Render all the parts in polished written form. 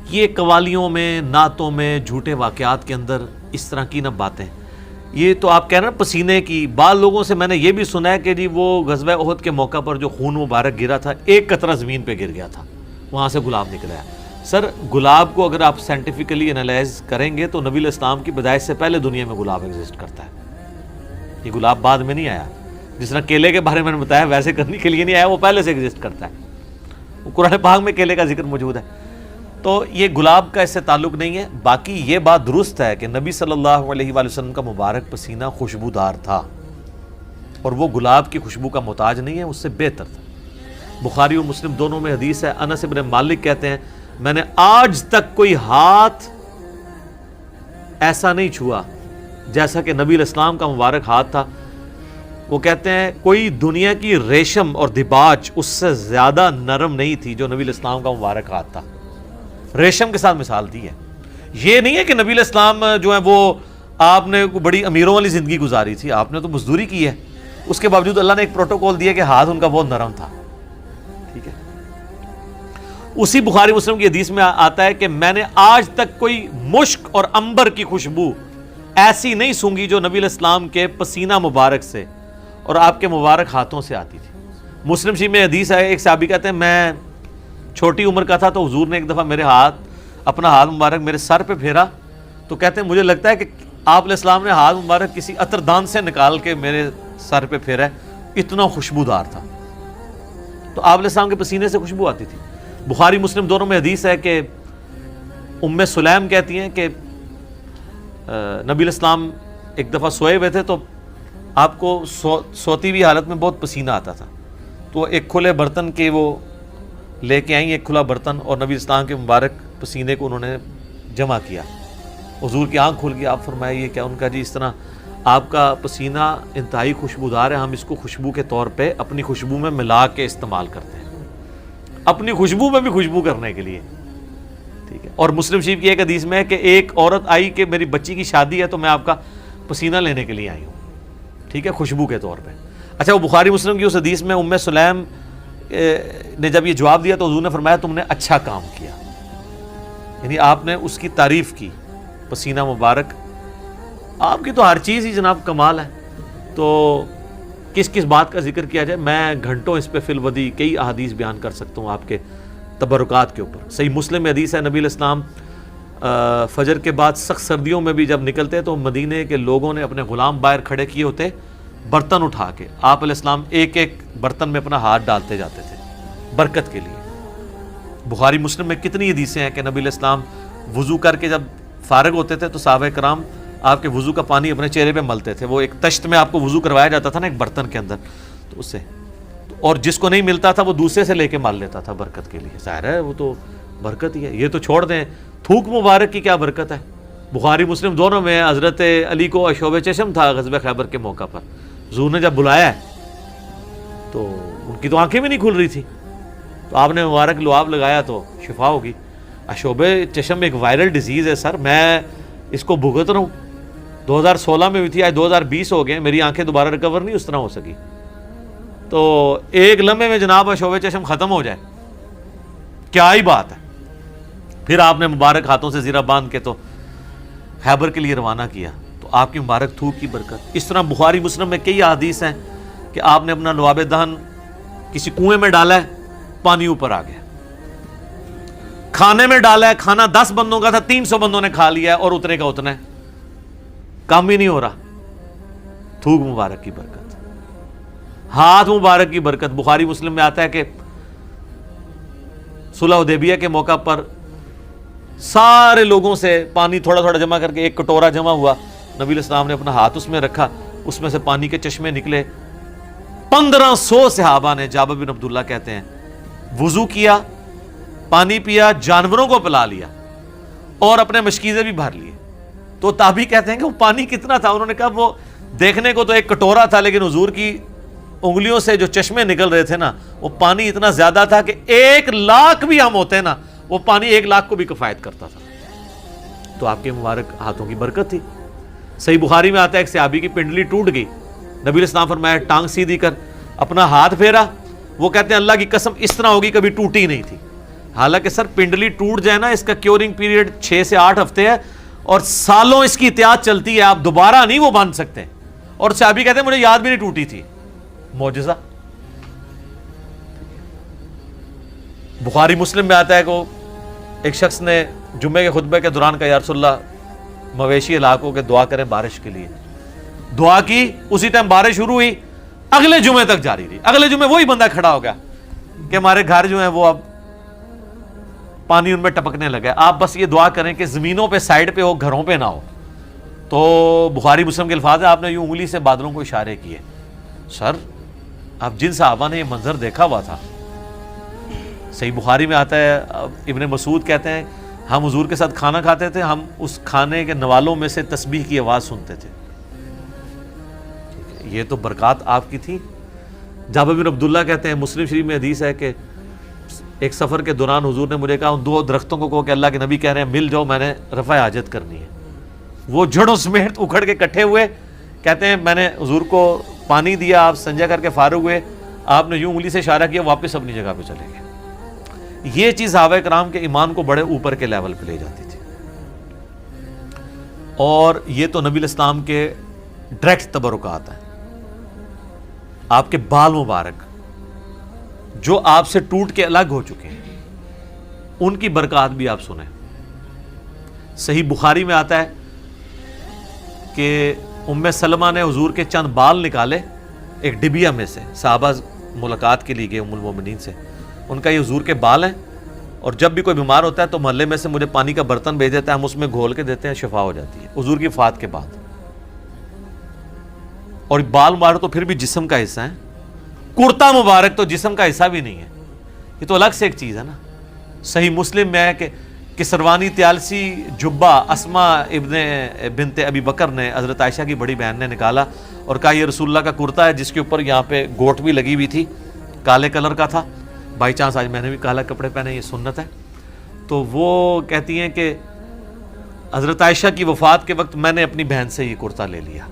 یہ قوالیوں میں، نعتوں میں، جھوٹے واقعات کے اندر اس طرح کی نہ باتیں، یہ تو آپ کہہ رہے ہیں پسینے کی. بعض لوگوں سے میں نے یہ بھی سنا ہے کہ جی وہ غزوہ احد کے موقع پر جو خون مبارک گرا تھا، ایک قطرہ زمین پہ گر گیا تھا، وہاں سے گلاب نکلا ہے. سر گلاب کو اگر آپ سائنٹیفکلی انالائز کریں گے تو نبی علیہ السلام کی پیدائش سے پہلے دنیا میں گلاب ایگزسٹ کرتا ہے. یہ گلاب بعد میں نہیں آیا. جس طرح کیلے کے بارے میں نے بتایا ویسے کرنے کے لیے نہیں آیا، وہ پہلے سے ایگزسٹ کرتا ہے. وہ قرآن پاک میں کیلے کا ذکر موجود ہے. تو یہ گلاب کا اس سے تعلق نہیں ہے. باقی یہ بات درست ہے کہ نبی صلی اللہ علیہ وآلہ وسلم کا مبارک پسینہ خوشبودار تھا، اور وہ گلاب کی خوشبو کا محتاج نہیں ہے، اس سے بہتر تھا. بخاری اور مسلم دونوں میں حدیث ہے. انس بن مالک کہتے ہیں میں نے آج تک کوئی ہاتھ ایسا نہیں چھوا جیسا کہ نبی علیہ السلام کا مبارک ہاتھ تھا. وہ کہتے ہیں کوئی دنیا کی ریشم اور دباج اس سے زیادہ نرم نہیں تھی جو نبی علیہ السلام کا مبارک ہاتھ تھا. ریشم کے ساتھ مثال دی ہے. یہ نہیں ہے کہ نبی علیہ السلام جو ہے وہ آپ نے بڑی امیروں والی زندگی گزاری تھی، آپ نے تو مزدوری کی ہے، اس کے باوجود اللہ نے ایک پروٹوکول دیا کہ ہاتھ ان کا بہت نرم تھا. ٹھیک ہے. اسی بخاری مسلم کی حدیث میں آتا ہے کہ میں نے آج تک کوئی مشک اور عنبر کی خوشبو ایسی نہیں سونگی جو نبی علیہ السلام کے پسینہ مبارک سے اور آپ کے مبارک ہاتھوں سے آتی تھی. مسلم شریف میں حدیث ہے، ایک صحابی کہتے ہیں میں چھوٹی عمر کا تھا تو حضور نے ایک دفعہ میرے اپنا ہاتھ مبارک میرے سر پہ پھیرا تو کہتے ہیں مجھے لگتا ہے کہ آپ علیہ السلام نے ہاتھ مبارک کسی عطر دان سے نکال کے میرے سر پہ پھیرا ہے، اتنا خوشبودار تھا. تو آپ علیہ السلام کے پسینے سے خوشبو آتی تھی. بخاری مسلم دونوں میں حدیث ہے کہ ام سلیم کہتی ہیں کہ نبی علیہ السلام ایک دفعہ سوئے ہوئے تھے تو آپ کو سوتی ہوئی حالت میں بہت پسینہ آتا تھا، تو ایک کھلے برتن کے وہ لے کے آئیں، ایک کھلا برتن، اور نبی اسلام کے مبارک پسینے کو انہوں نے جمع کیا. حضور کی آنکھ کھل گئی. آپ فرمائے یہ کیا؟ ان کا جی اس طرح آپ کا پسینہ انتہائی خوشبودار ہے، ہم اس کو خوشبو کے طور پہ اپنی خوشبو میں ملا کے استعمال کرتے ہیں، اپنی خوشبو میں بھی خوشبو کرنے کے لیے. ٹھیک ہے. اور مسلم شریف کی ایک حدیث میں ہے کہ ایک عورت آئی کہ میری بچی کی شادی ہے تو میں آپ کا پسینہ لینے کے لیے آئی ہوں. ٹھیک ہے، خوشبو کے طور پہ. اچھا، وہ بخاری مسلم کی اس حدیث میں ام سلیم نے جب یہ جواب دیا تو حضور نے فرمایا تم نے اچھا کام کیا، یعنی آپ نے اس کی تعریف کی. پسینہ مبارک آپ کی تو ہر چیز ہی جناب کمال ہے، تو کس کس بات کا ذکر کیا جائے. میں گھنٹوں اس پہ فی الودی کئی احادیث بیان کر سکتا ہوں آپ کے تبرکات کے اوپر. صحیح مسلم میں حدیث ہے نبی علیہ السلام فجر کے بعد سخت سردیوں میں بھی جب نکلتے تو مدینے کے لوگوں نے اپنے غلام باہر کھڑے کیے ہوتے برتن اٹھا کے، آپ علیہ السلام ایک ایک برتن میں اپنا ہاتھ ڈالتے جاتے تھے برکت کے لیے. بخاری مسلم میں کتنی حدیثیں ہیں کہ نبی علیہ السلام وضو کر کے جب فارغ ہوتے تھے تو صحابہ کرام آپ کے وضو کا پانی اپنے چہرے پہ ملتے تھے. وہ ایک تشت میں آپ کو وضو کروایا جاتا تھا نا ایک برتن کے اندر، تو اس سے، اور جس کو نہیں ملتا تھا وہ دوسرے سے لے کے مال لیتا تھا برکت کے لیے. ظاہر ہے وہ تو برکت ہی ہے. یہ تو چھوڑ دیں تھوک مبارک کی کیا برکت ہے. بخاری مسلم دونوں میں حضرت علی کو اشوب چشم تھا غزوہ خیبر کے موقع پر، حضور نے جب بلایا ہے تو ان کی تو آنکھیں بھی نہیں کھل رہی تھی، تو آپ نے مبارک لعاب لگایا تو شفا ہوگی. اشوب چشم ایک وائرل ڈیزیز ہے سر، میں اس کو بھگت رہا ہوں. 2016 میں بھی تھی، آج 2020 ہو گئے، میری آنکھیں دوبارہ ریکور نہیں اس طرح ہو سکی. تو ایک لمحے میں جناب اشوب چشم ختم ہو جائے، کیا ہی بات ہے. پھر آپ نے مبارک ہاتھوں سے زیرہ باندھ کے تو خیبر کے لیے روانہ کیا، تو آپ کی مبارک تھوک کی برکت. اس طرح بخاری مسلم میں کئی احادیث ہیں کہ آپ نے اپنا لعاب دہن کسی کنویں میں ڈالا ہے، پانی اوپر آ گیا. کھانے میں ڈالا ہے، کھانا 10 بندوں کا تھا، 300 بندوں نے کھا لیا ہے اور اتنے کا اتنا ہے، کام ہی نہیں ہو رہا. تھوک مبارک کی برکت، ہاتھ مبارک کی برکت. بخاری مسلم میں آتا ہے کہ صلح حدیبیہ کے موقع پر سارے لوگوں سے پانی تھوڑا تھوڑا جمع کر کے ایک کٹورا جمع ہوا، نبی علیہ السلام نے اپنا ہاتھ اس میں رکھا، اس میں سے پانی کے چشمے نکلے. 1500 صحابہ نے، جابر بن عبداللہ کہتے ہیں، وضو کیا، پانی پیا، جانوروں کو پلا لیا اور اپنے مشکیزے بھی بھر لیے. تو تابعی کہتے ہیں کہ وہ پانی کتنا تھا؟ انہوں نے کہا وہ دیکھنے کو تو ایک کٹورا تھا، لیکن حضور کی انگلیوں سے جو چشمے نکل رہے تھے نا، وہ پانی اتنا زیادہ تھا کہ 1,00,000 بھی ہم ہوتے نا، وہ پانی 1,00,000 کو بھی کفایت کرتا تھا. تو آپ کے مبارک ہاتھوں کی برکت تھی. صحیح بخاری میں آتا ہے ایک صحابی کی پنڈلی ٹوٹ گئی، نبی علیہ السلام فرمایا ٹانگ سیدھی کر، اپنا ہاتھ پھیرا. وہ کہتے ہیں اللہ کی قسم اس طرح ہوگی کبھی ٹوٹی نہیں تھی. حالانکہ سر پنڈلی ٹوٹ جائے نا اس کا کیورنگ پیریڈ 6 سے 8 ہفتے ہے اور سالوں اس کی احتیاط چلتی ہے, آپ دوبارہ نہیں وہ باندھ سکتے. اور صحابی کہتے ہیں مجھے یاد بھی نہیں ٹوٹی تھی. معجزہ. بخاری مسلم میں آتا ہے کہ ایک شخص نے جمعے کے خطبے کے دوران کہا یا رسول اللہ مویشی علاقوں کے دعا کریں بارش کے لیے. دعا کی, اسی ٹائم بارش شروع ہوئی, اگلے جمعے تک جاری رہی. اگلے جمعے وہی بندہ کھڑا ہو گیا کہ ہمارے گھر جو ہیں وہ اب پانی ان میں ٹپکنے لگا ہے, آپ بس یہ دعا کریں کہ زمینوں پہ سائڈ پہ ہو, گھروں پہ نہ ہو. تو بخاری مسلم کے الفاظ ہیں, آپ نے یوں انگلی سے بادلوں کو اشارے کیے. سر اب جن صحابہ نے یہ منظر دیکھا ہوا تھا, صحیح بخاری میں آتا ہے ابن مسعود کہتے ہیں ہم حضور کے ساتھ کھانا کھاتے تھے, ہم اس کھانے کے نوالوں میں سے تسبیح کی آواز سنتے تھے. یہ تو برکات آپ کی تھی. جابر بن عبداللہ کہتے ہیں مسلم شریف میں حدیث ہے کہ ایک سفر کے دوران حضور نے مجھے کہا ان 2 درختوں کو کہو کہ اللہ کے نبی کہہ رہے ہیں مل جاؤ, میں نے رفع حاجت کرنی ہے. وہ جڑوں سمیت اکھڑ کے کٹھے ہوئے, کہتے ہیں میں نے حضور کو پانی دیا, آپ سنجا کر کے فارغ ہوئے, آپ نے یوں انگلی سے اشارہ کیا, واپس اپنی جگہ پہ چلے گئے. یہ چیز صحابہ کرام کے ایمان کو بڑے اوپر کے لیول پہ لے جاتی تھی. اور یہ تو نبی الاسلام کے ڈائریکٹ تبرکات ہیں. آپ کے بال مبارک جو آپ سے ٹوٹ کے الگ ہو چکے ہیں, ان کی برکات بھی آپ سنیں. صحیح بخاری میں آتا ہے کہ ام سلمہ نے حضور کے چند بال نکالے ایک ڈبیا میں سے, صحابہ ملاقات کے لیے گئے ام المومنین سے, ان کا یہ حضور کے بال ہیں اور جب بھی کوئی بیمار ہوتا ہے تو محلے میں سے مجھے پانی کا برتن بھیج دیتا ہے, ہم اس میں گھول کے دیتے ہیں, شفا ہو جاتی ہے حضور کی وفات کے بعد. اور بال مبارک تو پھر بھی جسم کا حصہ ہے, کرتا مبارک تو جسم کا حصہ بھی نہیں ہے, یہ تو الگ سے ایک چیز ہے نا. صحیح مسلم میں ہے کہ کسروانی تیالسی جبہ اسما ابن بنت ابی بکر نے حضرت عائشہ کی بڑی بہن نے نکالا اور کہا یہ رسول اللہ کا کرتا ہے جس کے اوپر یہاں پہ گوٹ بھی لگی ہوئی تھی, کالے کلر کا تھا. بائی چانس آج میں نے بھی کالا کپڑے پہنے, یہ سنت ہے. تو وہ کہتی ہیں کہ حضرت عائشہ کی وفات کے وقت میں نے اپنی بہن سے یہ کرتا لے لیا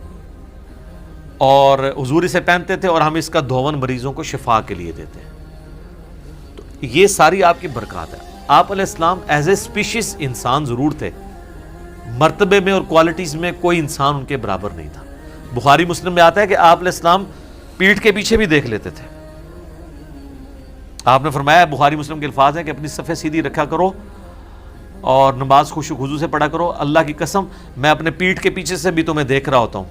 اور حضور اسے پہنتے تھے اور ہم اس کا دھون مریضوں کو شفا کے لیے دیتے ہیں. تو یہ ساری آپ کی برکات ہے. آپ علیہ السلام ایز اے اسپیشیز انسان ضرور تھے, مرتبے میں اور کوالٹیز میں کوئی انسان ان کے برابر نہیں تھا. بخاری مسلم میں آتا ہے کہ آپ علیہ السلام پیٹھ کے پیچھے بھی دیکھ لیتے تھے. آپ نے فرمایا, بخاری مسلم کے الفاظ ہیں کہ اپنی صفیں سیدھی رکھا کرو اور نماز خشوع و خضوع سے پڑھا کرو, اللہ کی قسم میں اپنے پیٹھ کے پیچھے سے بھی تمہیں دیکھ رہا ہوتا ہوں.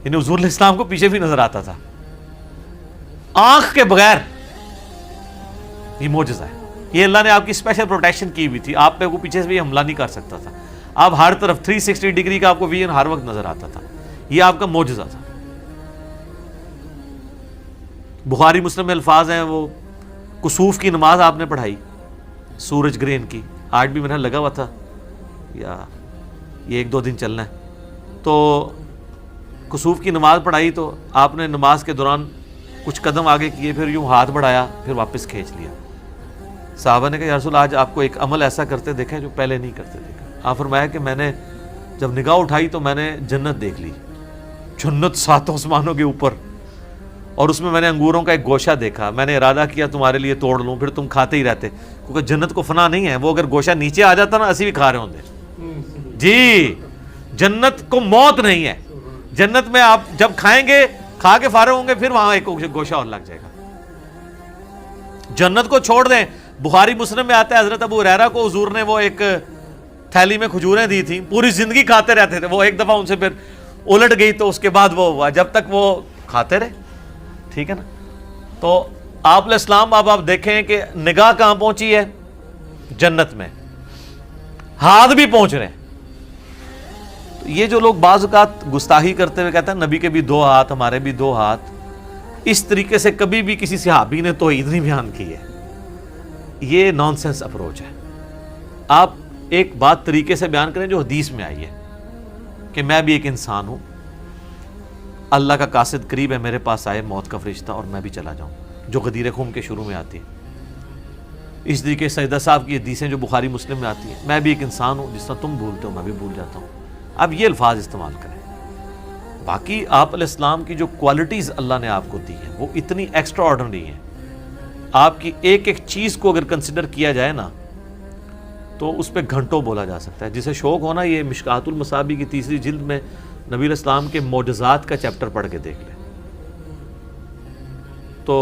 یعنی حضور علیہ السلام کو پیچھے بھی نظر آتا تھا آنکھ کے بغیر. یہ معجزہ ہے, یہ اللہ نے آپ کی اسپیشل پروٹیکشن کی ہوئی تھی, آپ پہ وہ پیچھے سے بھی حملہ نہیں کر سکتا تھا. آپ ہر طرف 360 ڈگری کا آپ کو ویژن ہر وقت نظر آتا تھا. یہ آپ کا معجزہ تھا. بخاری مسلم میں الفاظ ہیں, وہ کسوف کی نماز آپ نے پڑھائی, سورج گرہن کی, آج بھی میرا لگا ہوا تھا یا یہ 1-2 دن چلنا ہے. تو کسوف کی نماز پڑھائی تو آپ نے نماز کے دوران کچھ قدم آگے کیے, پھر یوں ہاتھ بڑھایا, پھر واپس کھینچ لیا. صحابہ نے کہا یا رسول آج آپ کو ایک عمل ایسا کرتے دیکھا جو پہلے نہیں کرتے دیکھا. آپ فرمایا کہ میں نے جب نگاہ اٹھائی تو میں نے جنت دیکھ لی, جنت 7 آسمانوں کے اوپر, اور اس میں نے انگوروں کا ایک گوشہ دیکھا. میں نے ارادہ کیا تمہارے لیے توڑ لوں, پھر تم کھاتے ہی رہتے, کیونکہ جنت کو فنا نہیں ہے. وہ اگر گوشہ نیچے آ جاتا نا اسی بھی کھا رہے ہوتے. جی جنت کو موت نہیں ہے. جنت میں آپ جب کھائیں گے, کھا کے فارغ ہوں گے, پھر وہاں ایک گوشہ اور لگ جائے گا. جنت کو چھوڑ دیں. بخاری مسلم میں آتا ہے حضرت ابو ہریرہ کو حضور نے وہ ایک تھیلی میں کھجوریں دی تھیں, پوری زندگی کھاتے رہتے تھے. وہ ایک دفعہ ان سے پھر الٹ گئی تو اس کے بعد وہ ہوا, جب تک وہ کھاتے رہے. ٹھیک ہے نا. تو آپ علیہ السلام اب آپ دیکھیں کہ نگاہ کہاں پہنچی ہے, جنت میں, ہاتھ بھی پہنچ رہے ہیں. یہ جو لوگ بعض اوقات گستاخی کرتے ہوئے کہتے ہیں نبی کے بھی 2 ہاتھ ہمارے بھی 2 ہاتھ, اس طریقے سے کبھی بھی کسی صحابی نے توحید نہیں بیان کی ہے. یہ نان سینس اپروچ ہے. آپ ایک بات طریقے سے بیان کریں جو حدیث میں آئی ہے کہ میں بھی ایک انسان ہوں, اللہ کا قاصد قریب ہے, میرے پاس آئے موت کا فرشتہ اور میں بھی چلا جاؤں, جو غدیر خم کے شروع میں آتی ہے. اس طریقے سجدہ صاحب کی حدیثیں جو بخاری مسلم میں آتی ہیں, میں بھی ایک انسان ہوں, جس طرح تم بھولتے ہو میں بھی بھول جاتا ہوں. اب یہ الفاظ استعمال کریں. باقی آپ علیہ السلام کی جو کوالٹیز اللہ نے آپ کو دی ہیں وہ اتنی ایکسٹرا آرڈنری ہیں آپ کی ایک ایک چیز کو اگر کنسیڈر کیا جائے نا تو اس پہ گھنٹوں بولا جا سکتا ہے. جسے شوق ہونا یہ مشکات المصابیح کی 3 جلد میں نبی علیہ السلام کے معجزات کا چیپٹر پڑھ کے دیکھ لیں تو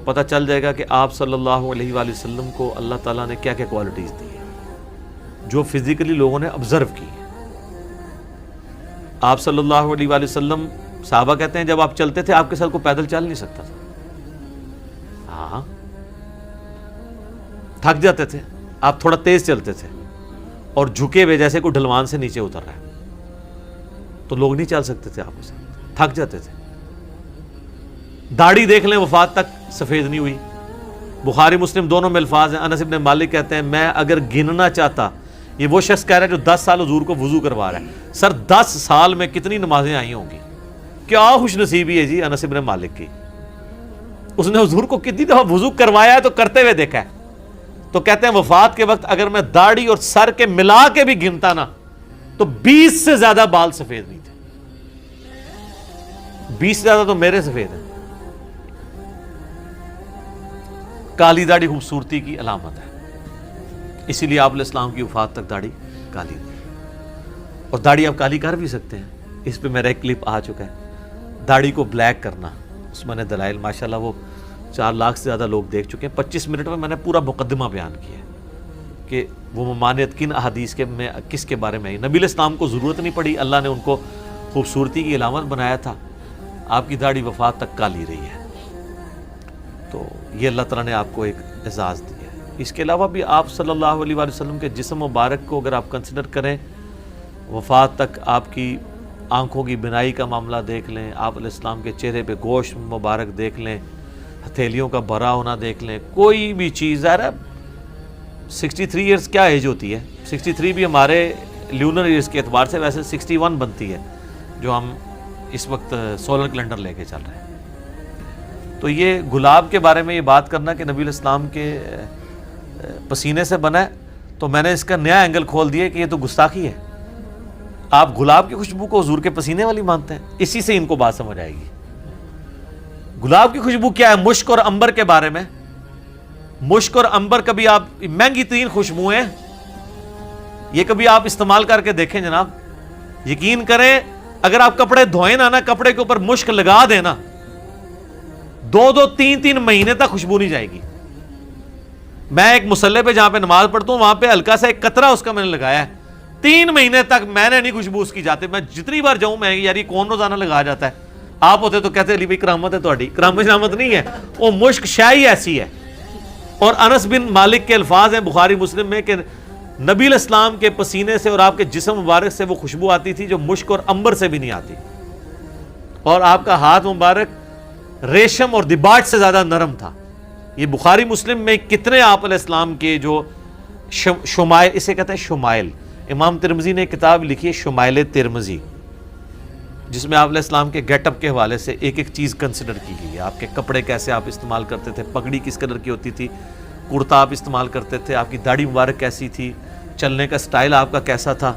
پتہ چل جائے گا کہ آپ صلی اللہ علیہ وآلہ وسلم کو اللہ تعالیٰ نے کیا کیا کوالٹیز دی ہیں جو فزیکلی لوگوں نے آبزرو کی ہیں. آپ صلی اللہ علیہ وآلہ وسلم صحابہ کہتے ہیں جب آپ چلتے تھے آپ کے ساتھ کوئی پیدل چل نہیں سکتا تھا. ہاں تھک جاتے تھے, آپ تھوڑا تیز چلتے تھے اور جھکے ہوئے جیسے کوئی ڈھلوان سے نیچے اتر رہا ہے تو لوگ نہیں چل سکتے تھے, آپ کے ساتھ تھک جاتے تھے. داڑھی دیکھ لیں وفات تک سفید نہیں ہوئی. بخاری مسلم دونوں میں الفاظ ہیں. انس بن مالک کہتے ہیں میں اگر گننا چاہتا, یہ وہ شخص کہہ رہا ہے جو 10 سال حضور کو وضو کروا رہا ہے, سر 10 سال میں کتنی نمازیں آئی ہوں گی. کیا خوش نصیبی ہے جی انس بن مالک کی, اس نے حضور کو کتنی دفعہ وضو کروایا ہے تو کرتے ہوئے دیکھا ہے. تو کہتے ہیں وفات کے وقت اگر میں داڑھی اور سر کے ملا کے بھی گنتا نا تو 20 سے زیادہ بال سفید نہیں تھے. 20 سے زیادہ تو میرے سفید ہیں. کالی داڑھی خوبصورتی کی علامت ہے, اسی لیے آپ علیہ السلام کی وفات تک داڑھی کالی تھی. اور داڑھی آپ کالی کر بھی سکتے ہیں, اس پہ میرا ایک کلپ آ چکا ہے. داڑھی کو بلیک کرنا, اس میں نے دلائل ماشاءاللہ وہ 4 لاکھ سے زیادہ لوگ دیکھ چکے ہیں. 25 منٹ میں نے پورا مقدمہ بیان کیا ہے کہ وہ ممانعت کن احادیث کے میں کس کے بارے میں آئی. نبی علیہ السلام کو ضرورت نہیں پڑی, اللہ نے ان کو خوبصورتی کی علامت بنایا تھا. آپ کی داڑھی وفات تک کالی رہی ہے, تو یہ اللہ تعالیٰ نے آپ کو ایک اعزاز دیا ہے. اس کے علاوہ بھی آپ صلی اللہ علیہ وآلہ وسلم کے جسم مبارک کو اگر آپ کنسیڈر کریں, وفات تک آپ کی آنکھوں کی بینائی کا معاملہ دیکھ لیں, آپ علیہ السلام کے چہرے پہ گوشت مبارک دیکھ لیں, ہتھیلیوں کا بھرا ہونا دیکھ لیں, کوئی بھی چیز. ظاہر ہے 63 ایئرس کیا ایج ہوتی ہے, 63 بھی ہمارے لیونر ایئرس کے اعتبار سے ویسے 61 بنتی ہے جو ہم اس وقت سولر کیلنڈر لے کے چل رہے ہیں. تو یہ گلاب کے بارے میں یہ بات کرنا کہ نبی علیہ السلام کے پسینے سے بنا ہے, تو میں نے اس کا نیا اینگل کھول دیا کہ یہ تو گستاخی ہے. آپ گلاب کی خوشبو کو حضور کے پسینے والی مانتے ہیں, اسی سے ان کو بات سمجھ آئے گی. گلاب کی خوشبو کیا ہے؟ مشک اور عنبر کے بارے میں. مشک اور عنبر کبھی آپ مہنگی ترین خوشبوئیں, یہ کبھی آپ استعمال کر کے دیکھیں جناب, یقین کریں اگر آپ کپڑے دھوئیں نا کپڑے کے اوپر مشک لگا دیں نا 2 3 مہینے تک خوشبو نہیں جائے گی. میں ایک مصلی پہ جہاں پہ نماز پڑھتا ہوں وہاں پہ ہلکا سا ایک قطرہ اس کا میں نے لگایا ہے, 3 مہینے تک میں نے نہیں خوشبو اس کی جاتے. میں جتنی بار جاؤں میں یار یہ کون روزانہ لگا جاتا ہے, آپ ہوتے تو کہتے علی بھائی کرامت ہے تہاڈی. کرامت شرامت نہیں ہے, وہ مشک شاہی ایسی ہے. اور انس بن مالک کے الفاظ ہیں بخاری مسلم میں کہ نبی علیہ السلام کے پسینے سے اور آپ کے جسم مبارک سے وہ خوشبو آتی تھی جو مشک اور عنبر سے بھی نہیں آتی, اور آپ کا ہاتھ مبارک ریشم اور دباج سے زیادہ نرم تھا. یہ بخاری مسلم میں کتنے آپ علیہ السلام کے جو شمائل, اسے کہتے ہیں شمائل. امام ترمذی نے ایک کتاب لکھی ہے شمائل ترمذی, جس میں آپ علیہ السلام کے گیٹ اپ کے حوالے سے ایک ایک چیز کنسیڈر کی گئی ہے. آپ کے کپڑے کیسے آپ استعمال کرتے تھے, پگڑی کس قدر کی ہوتی تھی, کرتا آپ استعمال کرتے تھے, آپ کی داڑھی مبارک کیسی تھی, چلنے کا سٹائل آپ کا کیسا تھا,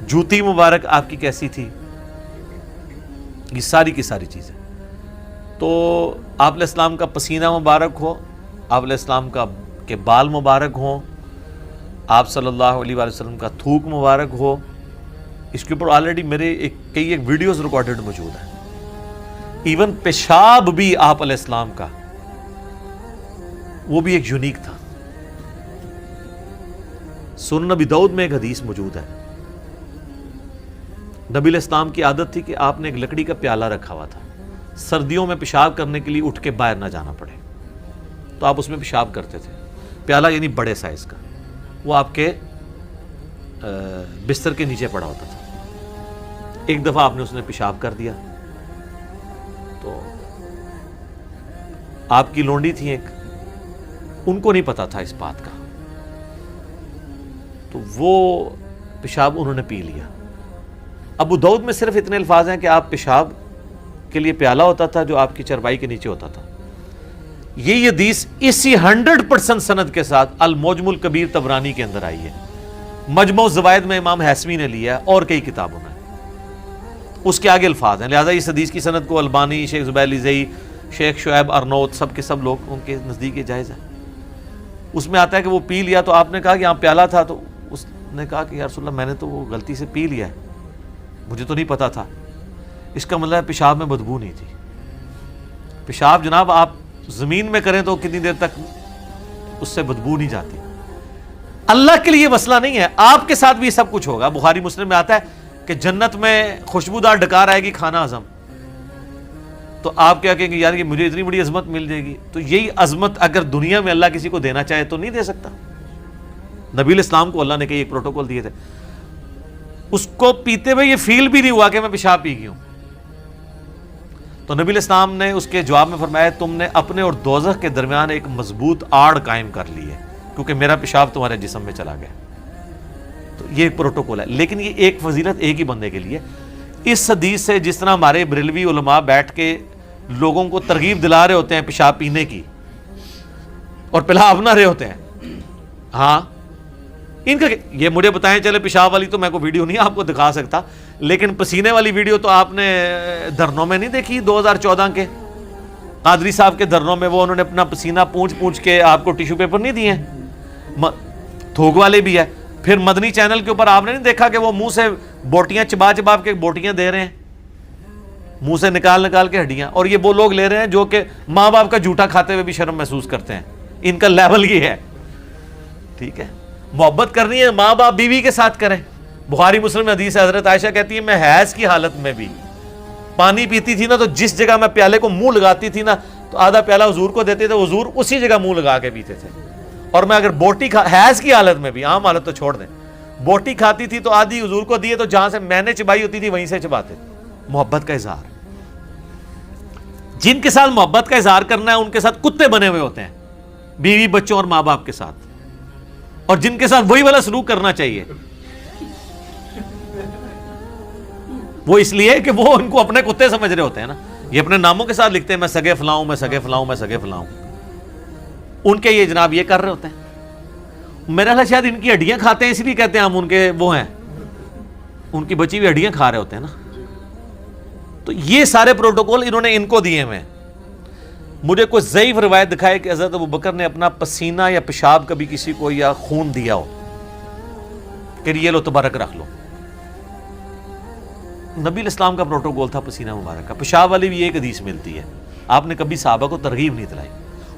جوتی مبارک آپ کی کیسی تھی, یہ ساری کی ساری چیزیں. تو آپ علیہ السلام کا پسینہ مبارک ہو, آپ علیہ السلام کا کے بال مبارک ہوں, آپ صلی اللہ علیہ وآلہ وسلم کا تھوک مبارک ہو. اس کے اوپر آلریڈی میرے کئی ایک ویڈیوز ریکارڈڈ موجود ہیں. ایون پیشاب بھی آپ علیہ السلام کا وہ بھی ایک یونیک تھا. سنن نبی داؤد میں ایک حدیث موجود ہے, نبی علیہ السلام کی عادت تھی کہ آپ نے ایک لکڑی کا پیالہ رکھا ہوا تھا, سردیوں میں پیشاب کرنے کے لیے اٹھ کے باہر نہ جانا پڑے تو آپ اس میں پیشاب کرتے تھے. پیالہ یعنی بڑے سائز کا, وہ آپ کے بستر کے نیچے پڑا ہوتا تھا. ایک دفعہ آپ نے اس نے پیشاب کر دیا تو آپ کی لونڈی تھی ایک, ان کو نہیں پتا تھا اس بات کا, تو وہ پیشاب انہوں نے پی لیا. ابو داؤد میں صرف اتنے الفاظ ہیں کہ آپ پیشاب کے لیے پیالہ ہوتا تھا جو آپ کی چرپائی کے نیچے ہوتا تھا. یہ حدیث اسی 100% سند کے ساتھ المعجم الکبیر طبرانی کے اندر آئی ہے. مجموع الزوائد میں امام حیثمی نے لیا ہے اور کئی کتابوں میں, اس کے آگے الفاظ ہیں. لہٰذا اس حدیث کی سند کو البانی, شیخ زبیر علی زئی, شیخ شعیب ارنوت سب کے سب لوگ ان کے نزدیک یہ جائز ہے. اس میں آتا ہے کہ وہ پی لیا تو آپ نے کہا کہ یہاں پیالہ تھا تو اس نے کہا کہ یا رسول اللہ میں نے تو وہ غلطی سے پی لیا ہے, مجھے تو نہیں پتا تھا. اس کا مطلب ہے پیشاب میں بدبو نہیں تھی. پیشاب جناب آپ زمین میں کریں تو کتنی دیر تک اس سے بدبو نہیں جاتی. اللہ کے لیے مسئلہ نہیں ہے, آپ کے ساتھ بھی سب کچھ ہوگا. بخاری مسلم میں آتا ہے کہ جنت میں خوشبودار ڈکار آئے گی کھانا ہضم, تو آپ کیا کہیں گے یار یہ مجھے اتنی بڑی عظمت مل جائے گی. تو یہی عظمت اگر دنیا میں اللہ کسی کو دینا چاہے تو نہیں دے سکتا. نبی الاسلام کو اللہ نے کئی ایک پروٹوکول دیے تھے, اس کو پیتے ہوئے یہ فیل بھی نہیں ہوا کہ میں پیشاب پی گئی ہوں. تو نبی الاسلام نے اس کے جواب میں فرمایا تم نے اپنے اور دوزخ کے درمیان ایک مضبوط آڑ قائم کر لی ہے کیونکہ میرا پیشاب تمہارے جسم میں چلا گیا. تو یہ ایک پروٹوکول ہے, لیکن یہ ایک فضیلت ایک ہی بندے کے لیے. اس حدیث سے جس طرح ہمارے بریلوی علماء بیٹھ کے لوگوں کو ترغیب دلا رہے ہوتے ہیں پیشاب پینے کی اور پلا اپنا رہے ہوتے ہیں, ہاں ان کا یہ مجھے بتائیں, چلے پیشاب والی تو میں کو ویڈیو نہیں آپ کو دکھا سکتا, لیکن پسینے والی ویڈیو تو آپ نے دھرنوں میں نہیں دیکھی 2014 کے قادری صاحب کے دھرنوں میں, وہ انہوں نے اپنا پسینہ پونچھ کے آپ کو ٹیشو پیپر نہیں دیے, تھوک والے بھی ہے. پھر مدنی چینل کے اوپر آپ نے نہیں دیکھا کہ وہ منہ سے بوٹیاں چبا کے بوٹیاں دے رہے ہیں, منہ سے نکال کے ہڈیاں, اور یہ وہ لوگ لے رہے ہیں جو کہ ماں باپ کا جھوٹا کھاتے ہوئے بھی شرم محسوس کرتے ہیں. ان کا لیول یہ ہے. ٹھیک ہے, محبت کرنی ہے ماں باپ بیوی کے ساتھ کریں. بخاری مسلم میں حدیث ہے, حضرت عائشہ کہتی ہے میں حیض کی حالت میں بھی پانی پیتی تھی نا تو جس جگہ میں پیالے کو منہ لگاتی تھی نا تو آدھا پیالہ حضور کو دیتے تھے, حضور اسی جگہ منہ لگا کے پیتے تھے. اور میں اگر بوٹی حیض کی حالت میں بھی, عام حالت تو چھوڑ دیں, بوٹی کھاتی تھی تو آدھی حضور کو دیے تو جہاں سے میں نے چبائی ہوتی تھی وہیں سے چباتے. محبت کا اظہار. جن کے ساتھ محبت کا اظہار کرنا ہے ان کے ساتھ کتے بنے ہوئے ہوتے ہیں, بیوی بچوں اور ماں باپ کے ساتھ, اور جن کے ساتھ وہی والا سلوک کرنا چاہیے وہ اس لیے کہ وہ ان کو اپنے کتے سمجھ رہے ہوتے ہیں نا. یہ اپنے ناموں کے ساتھ لکھتے ہیں میں سگے فلاؤں, میں سگے فلاؤں, میں سگے فلاؤں, ان کے یہ جناب یہ کر رہے ہوتے ہیں. میرا خیال شاید ان کی ہڈیاں کھاتے ہیں اس لیے کہتے ہیں ہم ان کے وہ ہیں, ان کی بچی ہوئی ہڈیاں کھا رہے ہوتے ہیں نا. تو یہ سارے پروٹوکول انہوں نے ان کو دیے ہوئے. مجھے کوئی ضعیف روایت دکھائے کہ حضرت ابوبکر نے اپنا پسینہ یا پیشاب کبھی کسی کو یا خون دیا ہو کہ یہ لو تبرک رکھ لو. نبی الاسلام کا پروٹوکول تھا پسینہ مبارک کا. پیشاب والی بھی ایک حدیث ملتی ہے, آپ نے کبھی صحابہ کو ترغیب نہیں دلائی.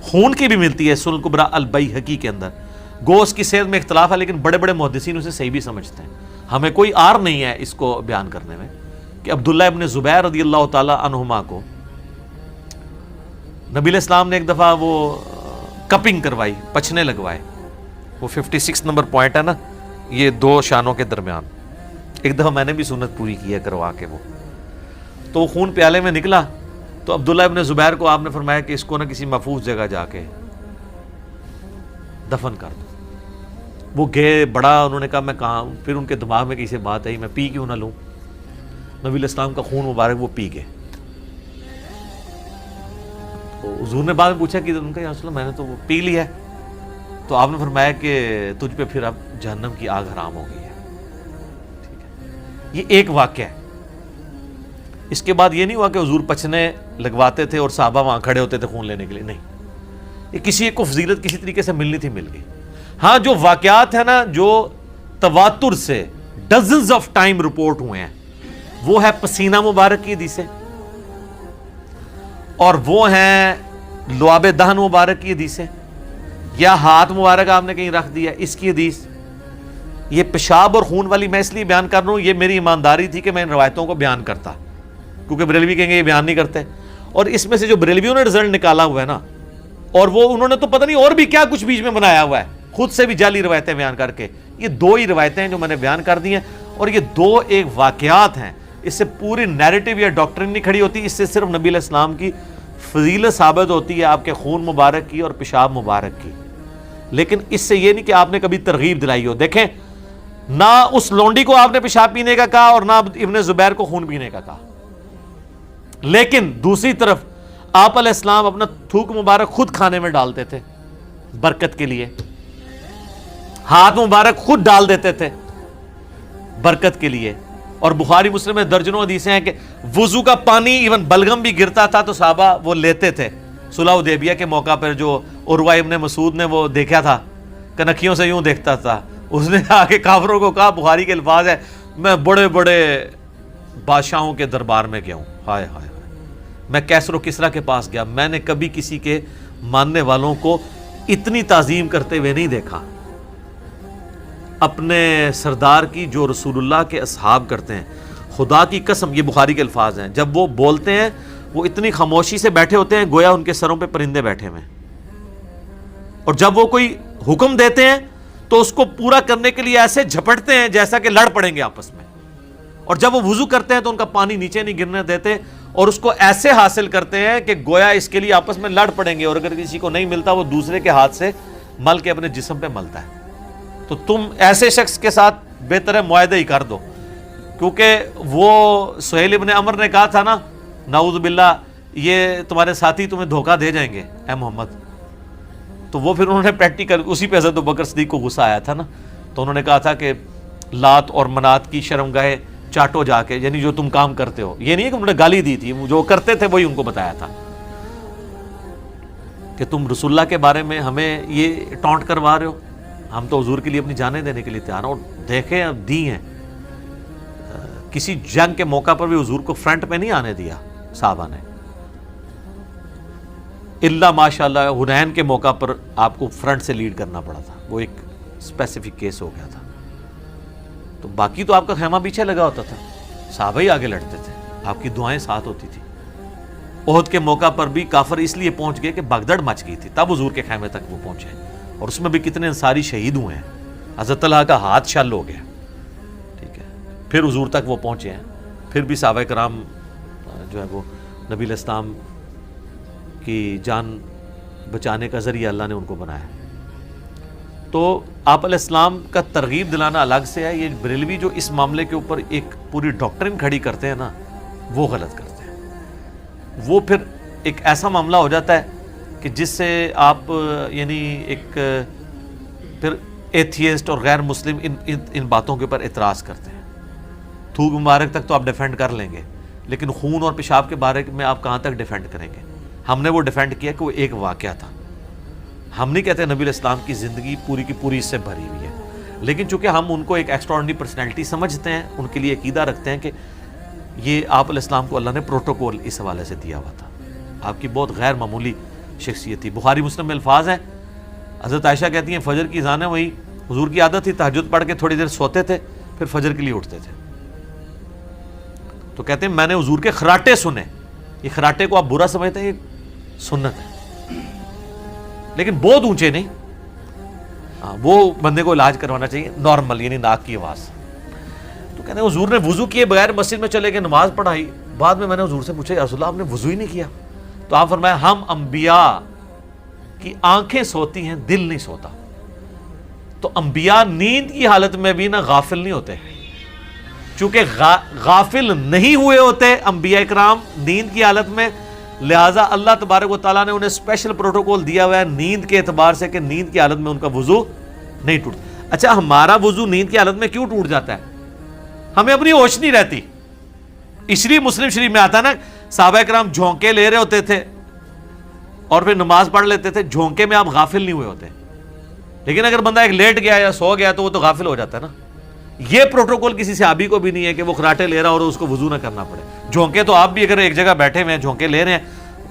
خون کی بھی ملتی ہے سنن کبریٰ البیہقی کے اندر. گوشت کی صحت میں اختلاف ہے لیکن بڑے بڑے محدثین اسے صحیح بھی سمجھتے ہیں. ہمیں کوئی آر نہیں ہے اس کو بیان کرنے میں کہ عبداللہ ابن زبیر رضی اللہ تعالی عنہما کو نبی الاسلام نے ایک دفعہ وہ کپنگ کروائی, پچھنے لگوائے. وہ 56 نمبر پوائنٹ ہے نا, یہ دو شانوں کے درمیان. ایک دفعہ میں نے بھی سنت پوری کی ہے کروا کے. وہ تو خون پیالے میں نکلا تو عبداللہ ابن زبیر کو آپ نے فرمایا کہ اس کو نہ کسی محفوظ جگہ جا کے دفن کر دو. وہ گئے, بڑا انہوں نے کہا میں کہاں, پھر ان کے دماغ میں کسی بات آئی میں پی کیوں نہ لوں. نبی الاسلام کا خون مبارک وہ پی گئے. تو حضور نے بعد میں پوچھا کہ ان کا یا رسول اللہ میں نے تو وہ پی لیا ہے. تو آپ نے فرمایا کہ تجھ پہ پھر اب جہنم کی آگ حرام ہو گئی ہے. ٹھیک ہے, یہ ایک واقعہ ہے. اس کے بعد یہ نہیں ہوا کہ حضور پچھنے لگواتے تھے اور صحابہ وہاں کھڑے ہوتے تھے خون لینے کے لیے, نہیں. یہ کسی ایک کو فضیلت کسی طریقے سے ملنی تھی, مل گئی. ہاں جو واقعات ہیں نا جو تواتر سے ڈزنز آف ٹائم رپورٹ ہوئے ہیں وہ ہے پسینہ مبارک کی حدیثیں, اور وہ ہیں لعاب دہن مبارک کی حدیثیں, یا ہاتھ مبارک آپ نے کہیں رکھ دیا اس کی حدیث. یہ پیشاب اور خون والی میں اس لیے بیان کر رہا ہوں, یہ میری ایمانداری تھی کہ میں ان روایتوں کو بیان کرتا, کیونکہ بریلوی کہیں گے یہ بیان نہیں کرتے. اور اس میں سے جو بریلویوں نے رزلٹ نکالا ہوا ہے نا, اور وہ انہوں نے تو پتہ نہیں اور بھی کیا کچھ بیچ میں بنایا ہوا ہے, خود سے بھی جعلی روایتیں بیان کر کے. یہ دو ہی روایتیں ہیں جو میں نے بیان کر دی ہیں, اور یہ دو ایک واقعات ہیں. اس سے پوری نیریٹو یا ڈاکٹرن نہیں کھڑی ہوتی, اس سے صرف نبی علیہ السلام کی فضیلت ثابت ہوتی ہے, آپ کے خون مبارک کی اور پیشاب مبارک کی. لیکن اس سے یہ نہیں کہ آپ نے کبھی ترغیب دلائی ہو. دیکھیں, نہ اس لونڈی کو آپ نے پیشاب پینے کا کہا اور نہ ابن زبیر کو خون پینے کا کہا, لیکن دوسری طرف آپ علیہ السلام اپنا تھوک مبارک خود کھانے میں ڈالتے تھے برکت کے لیے, ہاتھ مبارک خود ڈال دیتے تھے برکت کے لیے, اور بخاری مسلم میں درجنوں حدیثیں ہیں کہ وضو کا پانی ایون بلغم بھی گرتا تھا تو صحابہ وہ لیتے تھے. صلح حدیبیہ کے موقع پر جو عروہ ابن مسعود نے وہ دیکھا تھا, کنکھیوں سے یوں دیکھتا تھا, اس نے آ کے کافروں کو کہا, بخاری کے الفاظ ہے, میں بڑے بڑے بادشاہوں کے دربار میں گیا ہوں, ہائے ہائے ہائے, میں کیسر و کسریٰ کے پاس گیا, میں نے کبھی کسی کے ماننے والوں کو اتنی تعظیم کرتے ہوئے نہیں دیکھا اپنے سردار کی جو رسول اللہ کے اصحاب کرتے ہیں. خدا کی قسم, یہ بخاری کے الفاظ ہیں, جب وہ بولتے ہیں وہ اتنی خاموشی سے بیٹھے ہوتے ہیں گویا ان کے سروں پہ پرندے بیٹھے ہوئے ہیں, اور جب وہ کوئی حکم دیتے ہیں تو اس کو پورا کرنے کے لیے ایسے جھپٹتے ہیں جیسا کہ لڑ پڑیں گے آپس میں, اور جب وہ وضو کرتے ہیں تو ان کا پانی نیچے نہیں گرنے دیتے اور اس کو ایسے حاصل کرتے ہیں کہ گویا اس کے لیے آپس میں لڑ پڑیں گے, اور اگر کسی کو نہیں ملتا وہ دوسرے کے ہاتھ سے مل کے اپنے جسم پہ ملتا ہے. تو تم ایسے شخص کے ساتھ بہتر ہے معاہدہ ہی کر دو, کیونکہ وہ سہیل ابن عمر نے کہا تھا نا, نعوذ باللہ یہ تمہارے ساتھی تمہیں دھوکہ دے جائیں گے اے محمد. تو وہ پھر انہوں نے پریکٹیکل, اسی پہ حضرت ابوبکر صدیق کو غصہ آیا تھا نا, تو انہوں نے کہا تھا کہ لات اور منات کی شرمگاہیں چاٹو جا کے, یعنی جو تم کام کرتے ہو. یہ نہیں ہے کہ انہوں نے گالی دی تھی, جو کرتے تھے وہی ان کو بتایا تھا کہ تم رسول اللہ کے بارے میں ہمیں یہ ٹونٹ کروا رہے ہو, ہم تو حضور کے لیے اپنی جانیں دینے کے لیے تیار ہیں. اور دیکھیں اب دی ہیں, کسی جنگ کے موقع پر بھی حضور کو فرنٹ پہ نہیں آنے دیا صحابہ نے, اللہ ماشاءاللہ حنین کے موقع پر آپ کو فرنٹ سے لیڈ کرنا پڑا تھا, وہ ایک اسپیسیفک کیس ہو گیا تھا. تو باقی تو آپ کا خیمہ پیچھے لگا ہوتا تھا, صحابہ ہی آگے لڑتے تھے, آپ کی دعائیں ساتھ ہوتی تھی. احد کے موقع پر بھی کافر اس لیے پہنچ گئے کہ بھگدڑ مچ گئی تھی, تب حضور کے خیمے تک وہ پہنچے, اور اس میں بھی کتنے انصاری شہید ہوئے ہیں. حضرت طلحہ کا ہاتھ شل ہو گیا, ٹھیک ہے, پھر حضور تک وہ پہنچے ہیں. پھر بھی صحابہ کرام جو ہے وہ نبی علیہ السلام کی جان بچانے کا ذریعہ اللہ نے ان کو بنایا. تو آپ علیہ السلام کا ترغیب دلانا الگ سے ہے. یہ بریلوی جو اس معاملے کے اوپر ایک پوری ڈاکٹرن کھڑی کرتے ہیں نا, وہ غلط کرتے ہیں. وہ پھر ایک ایسا معاملہ ہو جاتا ہے کہ جس سے آپ یعنی ایک پھر ایتھیسٹ اور غیر مسلم ان باتوں کے اوپر اعتراض کرتے ہیں. تھوک مبارک تک تو آپ ڈیفینڈ کر لیں گے, لیکن خون اور پیشاب کے بارے میں آپ کہاں تک ڈیفینڈ کریں گے؟ ہم نے وہ ڈیفینڈ کیا کہ وہ ایک واقعہ تھا. ہم نہیں کہتے نبی علیہ السلام کی زندگی پوری کی پوری اس سے بھری ہوئی ہے, لیکن چونکہ ہم ان کو ایک ایکسٹراڈنری پرسنالٹی سمجھتے ہیں, ان کے لیے عقیدہ رکھتے ہیں کہ یہ آپ علیہ السلام کو اللہ نے پروٹوکول اس حوالے سے دیا ہوا تھا. آپ کی بہت غیر معمولی شخصیت تھی. بخاری مسلم میں الفاظ ہیں, حضرت عائشہ کہتی ہیں فجر کی اذانیں وہی حضور کی عادت تھی, تہجد پڑھ کے تھوڑی دیر سوتے تھے, پھر فجر کے لیے اٹھتے تھے. تو کہتے ہیں میں نے حضور کے خراٹے سنے. یہ خراٹے کو آپ برا سمجھتے ہیں, یہ سنت ہے, لیکن بہت اونچے نہیں. وہ بندے کو علاج کروانا چاہیے نارمل, یعنی ناک کی آواز. تو کہتے ہیں حضور نے وضو کیے بغیر مسجد میں چلے گئے, نماز پڑھائی. بعد میں نے حضور سے پوچھا یا رسول اللہ آپ نے وضو ہی نہیں کیا؟ تو آپ فرمایا ہم انبیاء کی آنکھیں سوتی ہیں, دل نہیں سوتا. تو انبیاء نیند کی حالت میں بھی نا غافل نہیں ہوتے, چونکہ غافل نہیں ہوئے ہوتے انبیاء اکرام نیند کی حالت میں, لہٰذا اللہ تبارک و تعالیٰ نے انہیں اسپیشل پروٹوکول دیا ہوا ہے نیند کے اعتبار سے کہ نیند کی حالت میں ان کا وضو نہیں ٹوٹتا. اچھا ہمارا وضو نیند کی حالت میں کیوں ٹوٹ جاتا ہے؟ ہمیں اپنی ہوش نہیں رہتی. اس لیے مسلم شریف میں آتا ہے نا, صحابہ کرام جھونکے لے رہے ہوتے تھے اور پھر نماز پڑھ لیتے تھے. جھونکے میں آپ غافل نہیں ہوئے ہوتے, لیکن اگر بندہ ایک لیٹ گیا یا سو گیا تو وہ تو غافل ہو جاتا ہے نا. یہ پروٹوکول کسی صحابی کو بھی نہیں ہے کہ وہ خراٹے لے رہا اور اس کو وضو نہ کرنا پڑے. جھونکے تو آپ بھی اگر ایک جگہ بیٹھے ہوئے ہیں جھونکے لے رہے ہیں,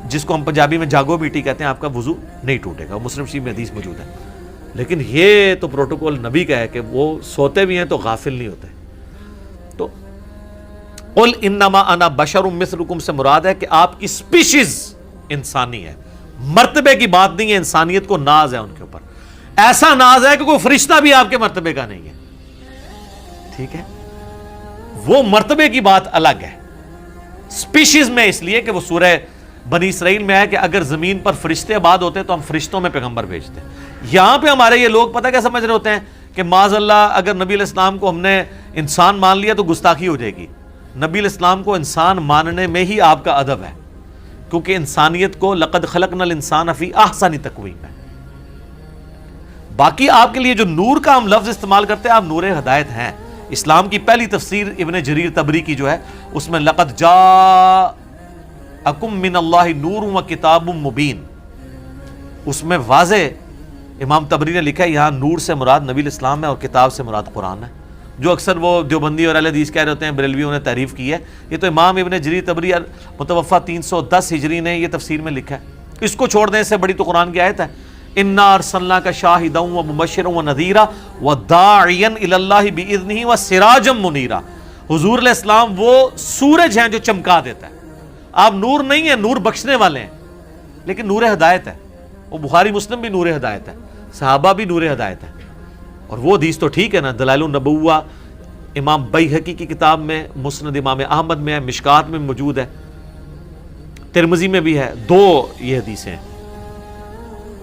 جس کو ہم پنجابی میں جاگو بیٹی کہتے ہیں, آپ کا وضو نہیں ٹوٹے گا. مسلم شریف میں حدیث موجود ہے. لیکن یہ تو پروٹوکول نبی کا ہے کہ وہ سوتے بھی ہیں تو غافل نہیں ہوتے. تو قل انما انا بشر مثلکم سے مراد ہے کہ آپ کی سپیشیز انسانی ہے, مرتبے کی بات نہیں ہے. انسانیت کو ناز ہے ان کے اوپر, ایسا ناز ہے کہ کوئی فرشتہ بھی آپ کے مرتبے کا نہیں ہے. ٹھیک ہے, وہ مرتبے کی بات الگ ہے. سپیشیز میں اس لیے کہ وہ سورہ بنی اسرائیل میں ہے کہ اگر زمین پر فرشتے آباد ہوتے تو ہم فرشتوں میں پیغمبر بھیجتے. یہاں پہ ہمارے یہ لوگ پتہ کیا سمجھ رہے ہوتے ہیں کہ معاذ اللہ اگر نبی علیہ السلام کو ہم نے انسان مان لیا تو گستاخی ہو جائے گی. نبی علیہ السلام کو انسان ماننے میں ہی آپ کا ادب ہے, کیونکہ انسانیت کو لقد خلقنا الانسان فی احسن تقویم ہے. باقی آپ کے لیے جو نور کا ہم لفظ استعمال کرتے ہیں, آپ نور ہدایت ہیں. اسلام کی پہلی تفسیر ابن جریر طبری کی جو ہے اس میں لقد جاءکم من اللہ نور و کتاب مبین، اس میں واضح امام طبری نے لکھا ہے یہاں نور سے مراد نبی الاسلام ہے اور کتاب سے مراد قرآن ہے، جو اکثر وہ دیوبندی اور اہل حدیث کہہ رہے ہوتے ہیں بریلویوں نے تعریف کی ہے، یہ تو امام ابن جریر طبری متوفہ 310 ہجری نے یہ تفسیر میں لکھا ہے۔ اس کو چھوڑ دیں، اس سے بڑی تو قرآن کی آیت ہے، انا ارسلناک شاہدا و مبشرا و نذیرا و داعیا الی اللہ باذنہ و سراجا منیرا۔ حضور علیہ السلام وہ سورج ہیں جو چمکا دیتا ہے، آپ نور نہیں ہیں، نور بخشنے والے ہیں، لیکن نور ہدایت ہے، وہ بخاری مسلم بھی نور ہدایت ہے، صحابہ بھی نور ہدایت ہے۔ اور وہ حدیث تو ٹھیک ہے نا، دلائل النبوہ امام بیہقی کی کتاب میں، مسند امام احمد میں ہے، مشکات میں موجود ہے، ترمذی میں بھی ہے، دو یہ حدیثیں ہیں۔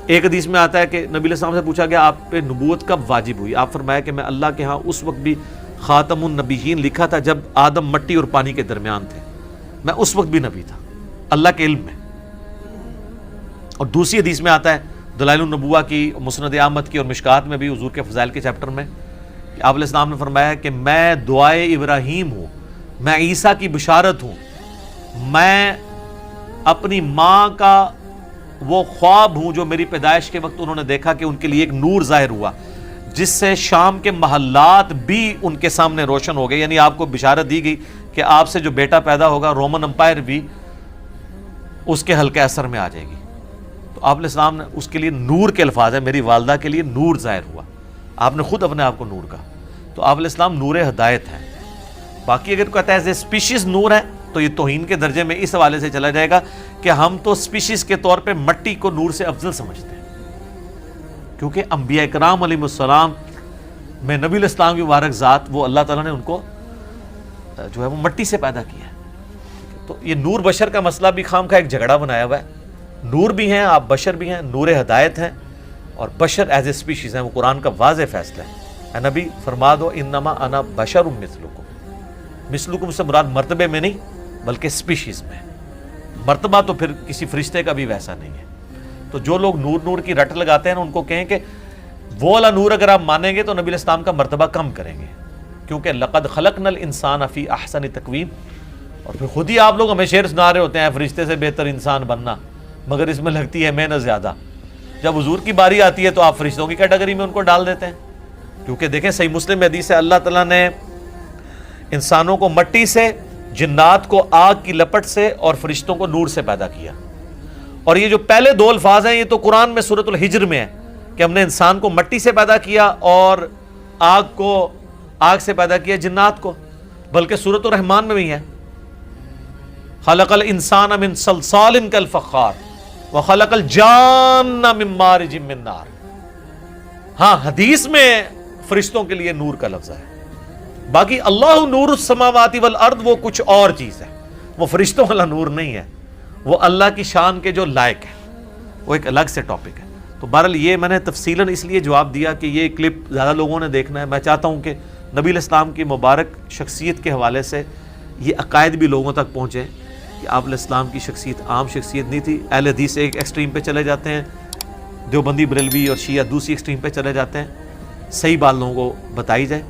ایک حدیث میں آتا ہے کہ نبی علیہ السلام سے پوچھا گیا آپ پہ نبوت کب واجب ہوئی؟ آپ فرمایا کہ میں اللہ کے ہاں اس وقت بھی خاتم النبیین لکھا تھا جب آدم مٹی اور پانی کے درمیان تھے، میں اس وقت بھی نبی تھا اللہ کے علم میں۔ اور دوسری حدیث میں آتا ہے دلائل النبوہ کی، مسند احمد کی اور مشکات میں بھی، حضور کے فضائل کے چیپٹر میں، کہ آپ علیہ السلام نے فرمایا کہ میں دعائے ابراہیم ہوں، میں عیسیٰ کی بشارت ہوں، میں اپنی ماں کا وہ خواب ہوں جو میری پیدائش کے وقت انہوں نے دیکھا کہ ان کے لیے ایک نور ظاہر ہوا جس سے شام کے محلات بھی ان کے سامنے روشن ہو گئے، یعنی آپ کو بشارت دی گئی کہ آپ سے جو بیٹا پیدا ہوگا رومن امپائر بھی اس کے حلقہ اثر میں آ جائے گی۔ تو آپ علیہ السلام نے اس کے لیے نور کے الفاظ ہیں، میری والدہ کے لیے نور ظاہر ہوا، آپ نے خود اپنے آپ کو نور کہا، تو آپ علیہ السلام نور ہدایت ہیں۔ باقی اگر کہتا ہے اسپیشیز نور ہے تو یہ توہین کے درجے میں اس حوالے سے چلا جائے گا کہ ہم تو اسپیشیز کے طور پہ مٹی کو نور سے افضل سمجھتے ہیں، کیونکہ انبیاء اکرام علیہ السلام میں نبی علیہ السلام کی مبارک ذات، وہ اللہ تعالیٰ نے ان کو جو ہے وہ مٹی سے پیدا کیا ہے۔ تو یہ نور بشر کا مسئلہ بھی خام کا ایک جھگڑا بنایا ہوا ہے، نور بھی ہیں آپ، بشر بھی ہیں، نور ہدایت ہیں، اور بشر ایز اے اسپیشیز ہیں، وہ قرآن کا واضح فیصلہ ہے۔ اے نبی فرما دو انما انا بشر مثلکم، مثلکم سے مراد مرتبے میں نہیں بلکہ اسپیشیز میں، مرتبہ تو پھر کسی فرشتے کا بھی ویسا نہیں ہے۔ تو جو لوگ نور نور کی رٹ لگاتے ہیں ان کو کہیں کہ وہ والا نور اگر آپ مانیں گے تو نبی علیہ السلام کا مرتبہ کم کریں گے، کیونکہ لقد خلقنا الانسان فی احسن تقویم، اور پھر خود ہی آپ لوگ ہمیں شعر سنا رہے ہوتے ہیں فرشتے سے بہتر انسان بننا، مگر اس میں لگتی ہے محنت زیادہ۔ جب حضور کی باری آتی ہے تو آپ فرشتوں کی کیٹیگری میں ان کو ڈال دیتے ہیں، کیونکہ دیکھیں صحیح مسلم میں حدیث ہے اللہ تعالیٰ نے انسانوں کو مٹی سے، جنات کو آگ کی لپٹ سے اور فرشتوں کو نور سے پیدا کیا۔ اور یہ جو پہلے دو الفاظ ہیں یہ تو قرآن میں سورۃ الحجر میں ہے کہ ہم نے انسان کو مٹی سے پیدا کیا اور آگ سے پیدا کیا جنات کو، بلکہ سورۃ الرحمن میں بھی ہے خلق الانسان من صلصال کالفخار وخلق الجان من مارج من نار۔ ہاں حدیث میں فرشتوں کے لیے نور کا لفظ ہے، باقی اللہ نور السماوات والارض وہ کچھ اور چیز ہے، وہ فرشتوں والا نور نہیں ہے، وہ اللہ کی شان کے جو لائق ہے، وہ ایک الگ سے ٹاپک ہے۔ تو بہرحال یہ میں نے تفصیلاً اس لیے جواب دیا کہ یہ کلپ زیادہ لوگوں نے دیکھنا ہے، میں چاہتا ہوں کہ نبی علیہ السلام کی مبارک شخصیت کے حوالے سے یہ عقائد بھی لوگوں تک پہنچے کہ آپ علیہ السلام کی شخصیت عام شخصیت نہیں تھی۔ اہل حدیث ایک ایکسٹریم پہ چلے جاتے ہیں، دیوبندی بریلوی اور شیعہ دوسری ایکسٹریم پہ چلے جاتے ہیں، صحیح بات لوگوں کو بتائی جائے۔